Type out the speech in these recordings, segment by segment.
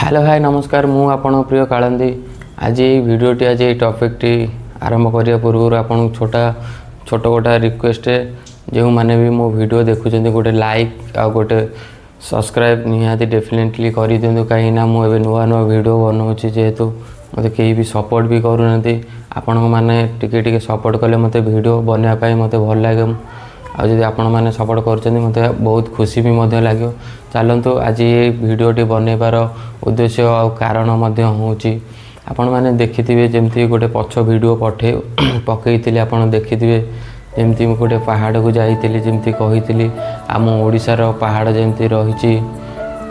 Hello hi नमस्कार मु आपण प्रिय कालंदी आज ये वीडियोटी आज ये टॉपिकटी आरंभ करिया पूर्व आपन छोटा गोटा रिक्वेस्ट है जो माने भी मो वीडियो देखुछन गोटे लाइक आ गोटे सब्सक्राइब निहाती डेफिनेटली कर दिंतु कहीं ना मुझे नुआ नुआ वीडियो बनाऊँगी जेहेतु मत कहीं भी सपोर्ट भी करूना आपण मैंने टिके सपोर्ट कले मत वीडियो बनवाई मत भल लगे आदि आपण मैंने सपोर्ट कर मत बहुत खुशी भी लगे चलतु आज ये वीडियोटी बनवार उद्देश्य आ कारण हूँ आपण मैंने देखिथे जमती गोटे पछ वीडियो पकई आपड़ देखिथे जमती गोटे पहाड़ को जाइली जमती कही आम ओडिशार पहाड़ जमती रही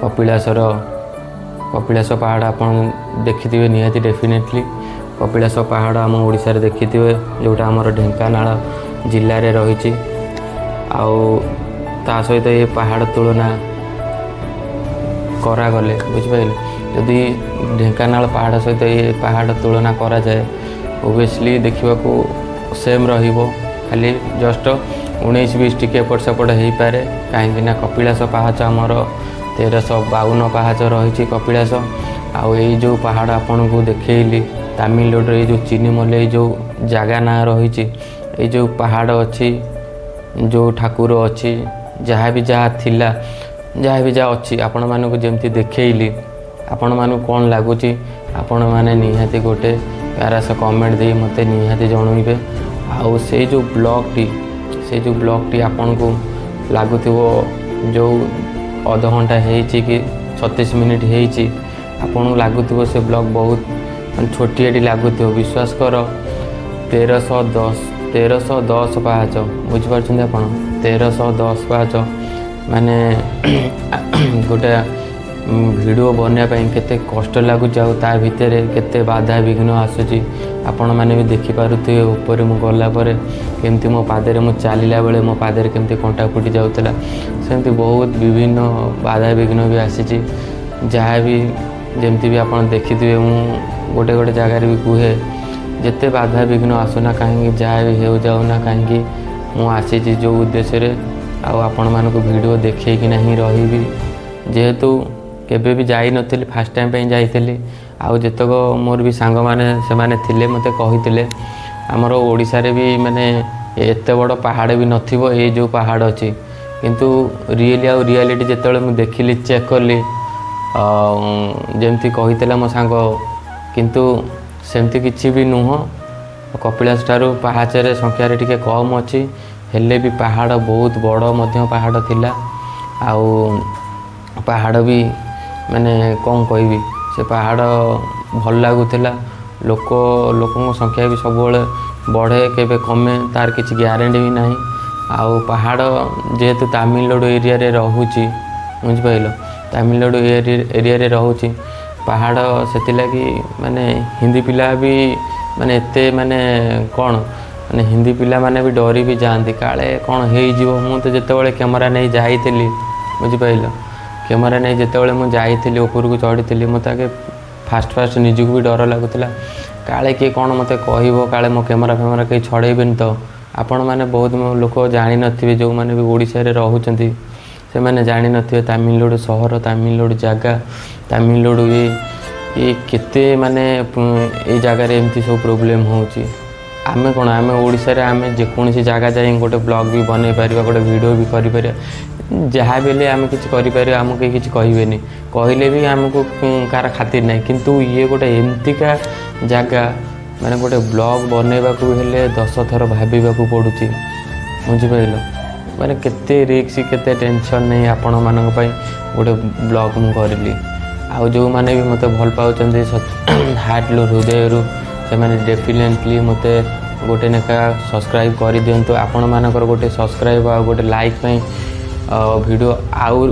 कपिलास पहाड़ आपन देखिथे निहाती डेफिनेटली कपिलास पहाड़ आम ओडिशार देखिथे जोटा आमर ढेंकानाल जिले में रही ता सहित ये पहाड़ तुलना करागले बुझिपारे जदि ढेंकानाल पहाड़ सहित ये पहाड़ तुलना करा जाए ओबियसली देखा सेम रहिबो खाली जस्ट 19-20 टिके एपट सेपट हो पारे कहीं कपिलास पाहाच आमर 1352 पाहाच रही कपिलास आउ ये जो पहाड़ आपन को देखली तमिलनाडु ये जो चिनीमले जो जगह ना रही ये जो पहाड़ अच्छी जो ठाकुर अच्छी जहाँ भी जहाँ थिला जहाँ भी जहाँ अच्छी आपण मानक जमती देखली आपण मानक कौन लगुच आपण मैंने निहाती गोटे प्यारा सा कमेंट दे मत निहाती जनइबे आउ से जो ब्लॉगटी आपन को लगुव जो अध घंटा कि 36 मिनिट आपन लगुव से ब्लॉग बहुत छोटियाटी लगुव विश्वास कर 1310 पाहाच बुझिपार आप 1310 पाहाच माने गोटे वीडियो बनवाई केते कष्ट लगुच आ भितर केते बाधा विघ्न आसूची आपण मैंने भी देखिपे ऊपर मु गला केमती मो पादे मु चलला बेले मो पादे केमती कंटा फुटी जाऊला सेमती बहुत विभिन्न बाधा विघ्न भी आसी जहाँ भी जमती भी आप देखिथे मु गोटे गोटे जगार भी कहे जिते बाधा विघ्न आसुना कहीं जहाँ भी हो जाऊना कहीं मुझे जो उद्देश्य आपण मानक वीडियो देखना ही रही जेहेतु केबे भी जाई नथिली फास्ट टाइम पे जाइली आउ जतक मोर भी सांग माने से माने थिले मते कहिथिले हमर ओडिसा रे भी माने एते बड़ पहाड़ भी नथिबो ए जो पहाड़ अछि किंतु रियली आउ रियलिटी जेतले मु देखिली चेक करली जेमती कहितला मो सांग किंतु सेमती किछि भी नुह कपिलास ठारू पहाचरे संख्यारे टिके कम अछि हेले भी पहाड़ बहुत बड़ मध्य पहाड़ थिला आउ पहाड़ भी माने कौन कहबी से पहाड़ भल लगुला लोकों संख्या भी सब बढ़े केबे कमे तार किसी ग्यारंटी भी नहीं आउ पहाड़ जेहेतु तमिलनाडु एरिया रे रहूची बुझिपाइल तमिलनाडु एरिया रे रहूची पहाड़ से लगी माने हिंदी पिला भी माने एते माने कौन माने हिंदी पिला माने भी डरी भी जाती काले कौन हो मुझे जिते कैमेरा नहीं जाइली बुझिपाइल कैमेरा नहीं जिते मुझे जाइली ऊपर को चढ़ी मत आगे फास्ट निजी भी डर लगुला काले किए कौन मत कह काले मो कैमेरा फेमेरा कहीं छड़ेबेनि तो आपण मैंने बहुत लोक जानी नथिबे जो मैंने भी ओडिशा रे रहउचंती से मैंने जानी नथिबे तमिलनाडु सहर तमिलनाडु जगह तमिलनाडु ये केते माने ये जगह एमती सब प्रोब्लेम होची आमे कौन आमे ओडिशा रे आमे जेकोसी जगह जाए गोटे ब्लॉग भी बन पार गोटे वीडियो भी कर जहाँ भी आम कि आमको कहीं किसी कहे कहले भी आमको कार खातिर ना किंतु ये गोटे एमतीका जगह माने गोटे ब्लॉग बनवा को हेले 10 थर भाविबा को पड़ुची बुझिपाइल माने केते रिस्क केते टेंशन नहीं आपण मानक पई गोटे ब्लॉग मु करली आउ जो माने भी मते भल पाउचंदी हार्ट लो हृदय रु से माने डेफिनेटली मते गोटे नेका सब्सक्राइब कर दियंतु आपण मानकर गोटे सब्सक्राइब आ गोटे लाइक पई वीडियो आउर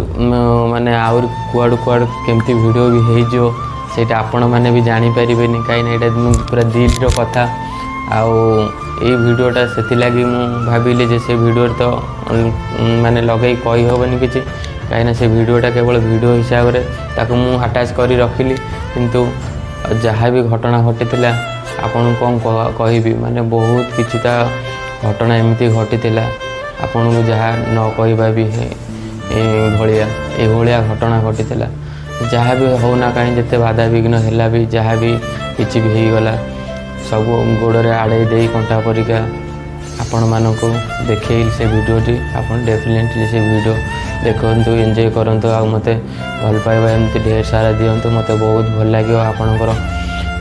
माने आउर कुआड़ कुआड़ केमती वीडियो भी हो सेटा आपण माने भी जानी परिबेनी काई ना एटा पूरा दिल रो कथा आउ ए वीडियोटा सेति लागि मु भाबिले जे से वीडियो तो माने लगै कहि होबनी किछि काई ना से वीडियोटा केवल वीडियो हिसाब रे ताको मु अटैच करी रखिली किंतु जहाँ भी घटना घटिथिला आपण कोन कहबी माने बहुत किछिता घटना एमती घटिथिला आपण को जहाँ न कहबा भी भलिया घटना घटिथिला जहाँ भी होना कहीं जिते बाधा विघ्न है भी जहाँ भी किसी भी होगला सब गोड़े आड़े दे कंटा परिका आपण मानक देखे से भिडियोटी आपन डेफिनेटली से वीडियो देखु एंजॉय करंतु आ मते भल पाइबा एमती ढेर सारा दिंतु मते बहुत भल लगे आपणकर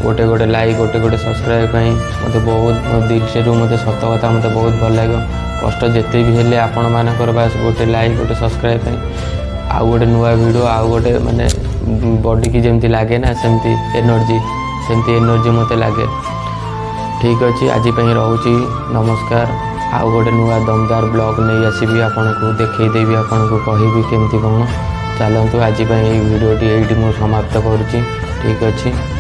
गोटे गोटे लाइक गोटे गोटे सब्सक्राइब मते बहुत दिल से मते सत कथा मते बहुत भल लगे कष्ट जिते भी हेले आपण मानकर बास गोटे लाइक गोटे सब्सक्राइब आउ गोटे नुआ वीडियो आउ गोटे माने बॉडी की जेमती लागे ना सेमती एनर्जी मते लागे। ठीक अच्छे आज रोची नमस्कार आउ गोटे नुआ दमदार ब्लॉग नहीं आसबि आपन को देखदेवी आपन को कहबी केमती कौन चलतु आज भिडियोटी ये समाप्त करुँची। ठीक अच्छे।